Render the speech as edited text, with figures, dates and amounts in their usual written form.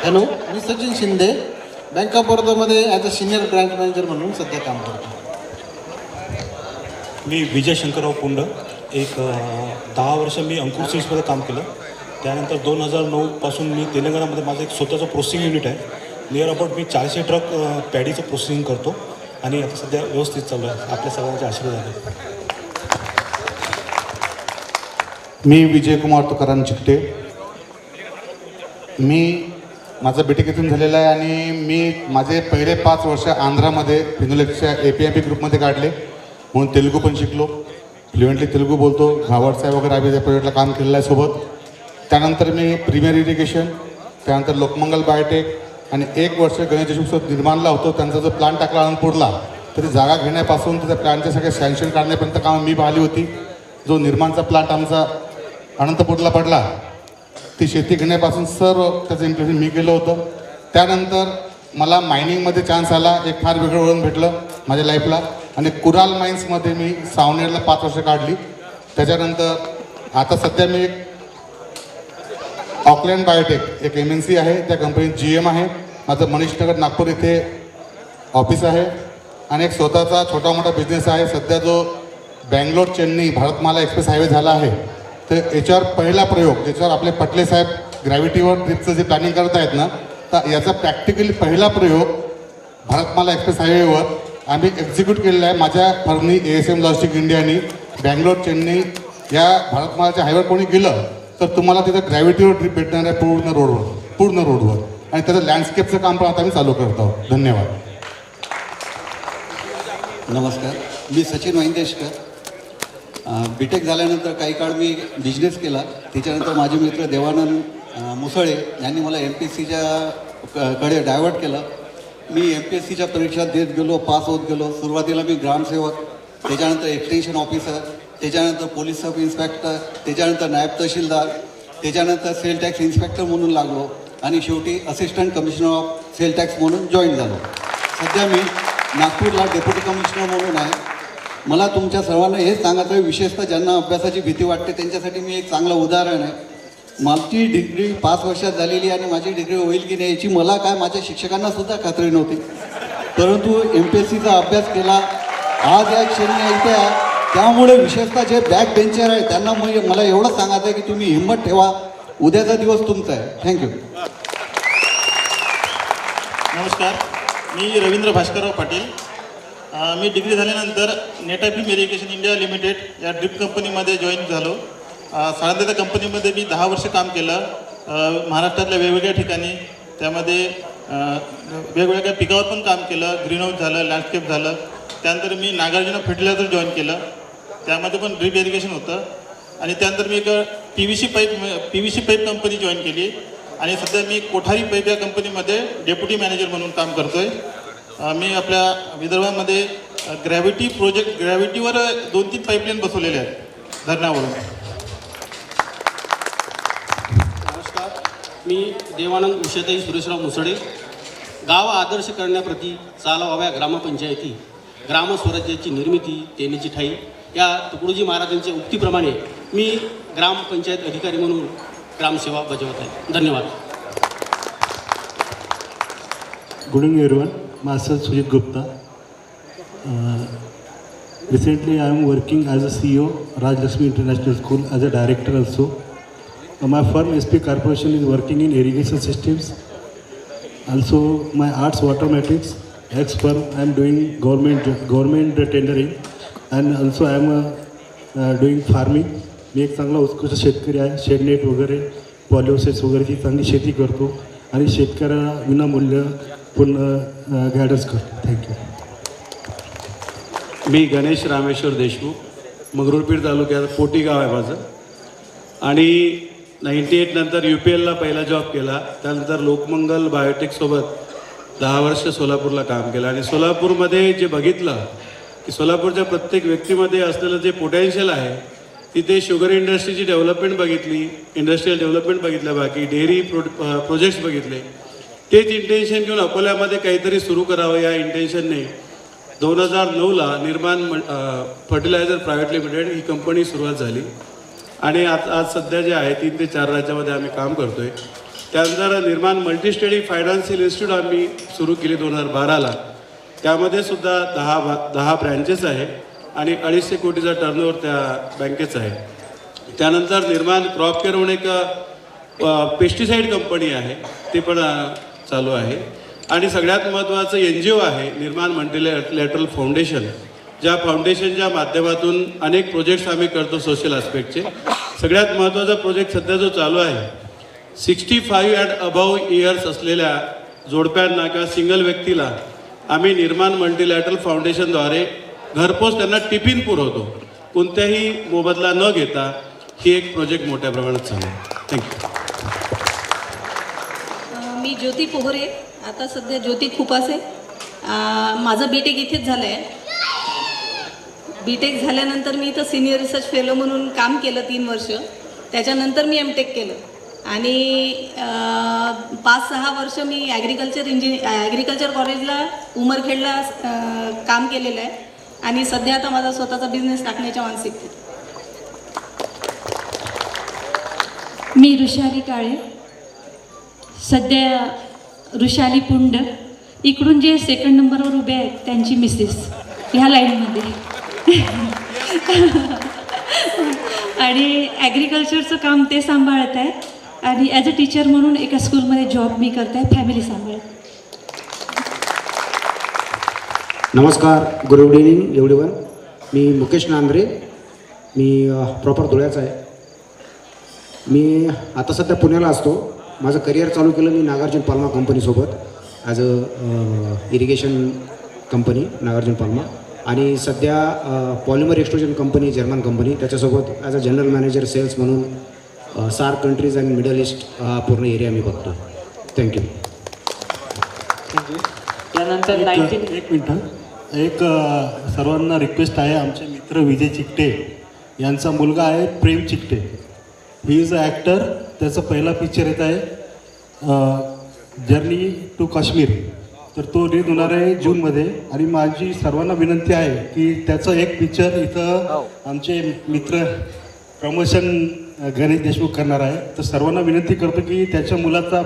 Hello, मी Sachin Shinde, bank of बरोडामध्ये as a senior branch manager म्हणून सध्या काम करतो. मी विजय शंकरराव पुंड. एक 10 वर्ष मी अंकुर सीड्समध्ये काम केलं. त्यानंतर 2009पासून मी तेलंगणामध्ये माझं एक स्वतःचं प्रोसेसिंग युनिट आहे. नियर अबाउट मी 400 ट्रक पॅडीचं प्रोसेसिंग करतो आणि आता सध्या व्यवस्थित चालू आहे. आपल्या सगळ्यांचे आशीर्वाद आहे. मी विजयकुमार तुकाराम चिकटे. माझं BTech इथून झालेलं आहे आणि मी माझे पहिले 5 वर्ष आंध्रामध्ये फिनोलेक्सच्या APMP ग्रुपमध्ये काढले. म्हणून तेलुगू पण शिकलो, फ्लुएंटली तेलुगू बोलतो. घावड साहेब वगैरे आम्ही त्या प्रोजेक्टला काम केलेलं आहे सोबत. त्यानंतर मी प्रीमियर इरिगेशन, त्यानंतर लोकमंगल बायोटेक आणि 1 वर्ष गणेश देशमुख निर्माणला होतो. त्यांचा जो प्लांट टाकला अनंतपूरला, तर जागा घेण्यापासून त्याच्या प्लॅनचे सगळे सँक्शन काढण्यापर्यंत कामं मी पाहिली होती. जो निर्माणचा प्लांट आमचा अनंतपूरला पडला, ती शेती घेण्यापासून सर्व त्याचं इम्प्लिमेंट मी केलं होतं. त्यानंतर मला मायनिंगमध्ये चान्स आला. एक फार वेगळं वळण भेटलं माझ्या लाईफला आणि कुराल माइन्समध्ये मी सावनेरला 5 वर्ष काढली. त्याच्यानंतर आता सध्या मी एक ऑकलँड बायोटेक एक MNC आहे, त्या कंपनीत GM आहे. माझं मनीषनगर नागपूर इथे ऑफिस आहे आणि एक स्वतःचा छोटा मोठा बिझनेस आहे. सध्या जो बँगलोर चेन्नई भारतमाला एक्सप्रेस हायवे झाला आहे, तर याच्यावर पहिला प्रयोग, ज्याच्यावर आपले पटले साहेब ग्रॅव्हिटीवर ट्रिपचं जे प्लॅनिंग करत आहेत ना, तर याचा प्रॅक्टिकली पहिला प्रयोग भारतमाला एक्सप्रेस हायवेवर आम्ही एक्झिक्यूट केलेला आहे. माझ्या फर्मनी ASM लॉजिस्टिक इंडियानी बँगलोर चेन्नई या भारतमालाच्या हायवेवर कोणी गेलं तर तुम्हाला तिथं ग्रॅव्हिटीवर ट्रिप भेटणार आहे पूर्ण रोडवर आणि त्याचं लँडस्केपचं काम पण आता आम्ही चालू करत आहोत. धन्यवाद. नमस्कार, मी सचिन वाईंदेशकर. BTech झाल्यानंतर काही काळ मी बिझनेस केला. त्याच्यानंतर माझे मित्र देवानंद मुसळे यांनी मला MPSCच्या कडे डायव्हर्ट केलं. मी MPSCच्या परीक्षा देत गेलो, पास होत गेलो. सुरुवातीला मी ग्रामसेवक, त्याच्यानंतर एक्सटेन्शन ऑफिसर, त्याच्यानंतर पोलीस सब इन्स्पेक्टर, त्याच्यानंतर नायब तहसीलदार, त्याच्यानंतर सेल टॅक्स इन्स्पेक्टर म्हणून लागलो आणि शेवटी assistant commissioner of sale tax म्हणून जॉईन झालो. सध्या मी नागपूरला डेप्युटी कमिशनर म्हणून आहे. मला तुमच्या सर्वांना हेच सांगायचं आहे, विशेषतः ज्यांना अभ्यासाची भीती वाटते त्यांच्यासाठी मी एक चांगलं उदाहरण आहे. माझी डिग्री 5 वर्षात झालेली आणि माझी डिग्री होईल की नाही याची मला काय माझ्या शिक्षकांनासुद्धा खात्री नव्हती. परंतु MPSCचा अभ्यास केला. आज या क्षणी इथे आहे. त्यामुळे विशेषतः जे बॅक बेंचर आहे त्यांना मला एवढंच सांगायचं आहे की तुम्ही हिंमत ठेवा. उद्याचा दिवस तुमचा आहे. थँक्यू. नमस्कार, मी रवींद्र भास्करराव पाटील. मी डिग्री झाल्यानंतर नेटाफिल्म इरिगेशन इंडिया लिमिटेड या ड्रिप कंपनीमध्ये जॉईन झालो. साधारणतः त्या कंपनीमध्ये मी 10 वर्ष काम केलं. महाराष्ट्रातल्या वेगवेगळ्या ठिकाणी, त्यामध्ये वेगवेगळ्या पिकावर पण काम केलं. ग्रीन हाऊस झालं, लँडस्केप झालं. त्यानंतर मी नागार्जुना फर्टिलायझर जॉईन केलं, त्यामध्ये पण ड्रिप इरिगेशन होतं. आणि त्यानंतर मी एक PVC पाईप कंपनी जॉईन केली आणि सध्या मी कोठारी पाईप या कंपनीमध्ये डेप्युटी मॅनेजर म्हणून काम करतो आहे. मी आपल्या विदर्भामध्ये ग्रॅव्हिटीवर 2-3 पाईपलाईन बसवलेल्या आहेत धरणावरून. नमस्कार, मी देवानंद उषाताई सुरेशराव मुसळे. गाव आदर्श करण्याप्रती चालवाव्या ग्रामपंचायती, ग्रामस्वराज्याची निर्मिती तेनेची ठाई या तुकडोजी महाराजांच्या उक्तीप्रमाणे मी ग्रामपंचायत अधिकारी म्हणून ग्रामसेवा बजावत आहे. धन्यवाद. Good evening everyone. Myself Sujit Gupta. Recently I am working as a CEO Raj Lakshmi International School as a director also. My firm SP Corporation is working in irrigation systems. Also my arts water matrix ex firm I am doing government tendering and also I am doing farming. मी एक चांगला उत्कृष्ट शेतकरी आहे. Shade net वगैरे पॉलिओसेस वगैरेची चांगली शेती करतो आणि शेतकऱ्याला विनामूल्य पण गायडन्स करतो. थँक्यू. मी गणेश रामेश्वर देशमुख, मंगरुळपीर तालुक्यात पोटी गाव आहे माझं. आणि 98 नंतर UPLला पहिला जॉब केला. त्यानंतर लोकमंगल बायोटेकसोबत 10 वर्ष सोलापूरला काम केलं आणि सोलापूरमध्ये जे बघितलं की सोलापूरच्या प्रत्येक व्यक्तीमध्ये असलेलं जे पोटेन्शियल आहे, तिथे शुगर इंडस्ट्रीची डेव्हलपमेंट बघितली, इंडस्ट्रियल डेव्हलपमेंट बघितलं, बाकी डेअरी प्रोजेक्ट्स बघितले. तेच इंटेन्शन घेऊन अकोल्यामध्ये काहीतरी सुरू करावं या इंटेन्शनने 2009ला निर्माण फर्टिलायझर प्रायव्हेट लिमिटेड ही कंपनी सुरुवात झाली. आणि आज सध्या जे आहे 3 ते 4 राज्यामध्ये आम्ही काम करतो आहे. त्यानंतर निर्माण मल्टीस्टडी फायनान्शियल इन्स्टिट्यूट आम्ही सुरू केली 2012ला. त्यामध्ये सुद्धा 10 ब्रँचेस आहे आणि 250 कोटीचा टर्नओव्हर त्या बँकेचा आहे. त्यानंतर निर्माण क्रॉप केअर म्हणून एक पेस्टिसाईड कंपनी आहे, ते पण चालू आहे. आणि सगळ्यात महत्त्वाचं NGO आहे निर्माण मल्टीलॅटरल फाउंडेशन, ज्या फाउंडेशनच्या माध्यमातून अनेक प्रोजेक्ट्स आम्ही करतो सोशल आस्पेक्टचे. सगळ्यात महत्त्वाचा प्रोजेक्ट सध्या जो चालू आहे 65 अँड अबाव इयर्स असलेल्या जोडप्यांना किंवा सिंगल व्यक्तीला आम्ही निर्माण मल्टीलॅटरल फाउंडेशनद्वारे घरपोच त्यांना टिफिन पुरवतो, कोणत्याही मोबदला न घेता. ही एक प्रोजेक्ट मोठ्या प्रमाणात चालू आहे. थँक्यू. मी ज्योती पोहरे, आता सध्या ज्योती खुपासे. माझं BTech इथेच झालं आहे. BTech झाल्यानंतर मी इथं सिनियर रिसर्च फेलो म्हणून काम केलं 3 वर्ष. त्याच्यानंतर मी MTech केलं आणि 5-6 वर्ष मी ॲग्रिकल्चर कॉलेजला उमरखेडला काम केलेलं आहे आणि सध्या आता माझा स्वतःचा बिझनेस टाकण्याच्या मानसिकतेत. मी ऋषाली काळे, सध्या ऋषाली पुंड, इकडून जे 2nd नंबरवर उभे आहेत त्यांची मिसेस ह्या लाईनमध्ये. आणि ॲग्रिकल्चरचं काम ते सांभाळत आहे आणि ॲज अ टीचर म्हणून एका स्कूलमध्ये जॉब मी करते आहे, फॅमिली सांभाळत. नमस्कार, गुड इव्हनिंग एव्हरीवन. मी मुकेश नांद्रे, मी प्रॉपर धुळ्याचा आहे. मी आता सध्या पुण्याला असतो. माझं करिअर चालू केलं मी नागार्जुन पाल्मा कंपनीसोबत as a irrigation company Nagarjun Palma, आणि सध्या polymer extrusion company German company त्याच्यासोबत as a general manager sales म्हणून SAARC countries and middle east हा पूर्ण एरिया मी बघतो. थँक्यू. त्यानंतर एक मिनटं, एक सर्वांना रिक्वेस्ट आहे. आमचे मित्र विजय चिकटे यांचा मुलगा आहे प्रेम Chikte. He is a actor. त्याचा पहिला पिक्चर येत आहे जर्नी टू काश्मीर, तर तो रिलीज होणार आहे जूनमध्ये. आणि माझी सर्वांना विनंती आहे की त्याचं एक पिक्चर इथं आमचे मित्र प्रमोशन गणेश देशमुख करणार आहे. तर सर्वांना विनंती करतो की त्याच्या मुलाचा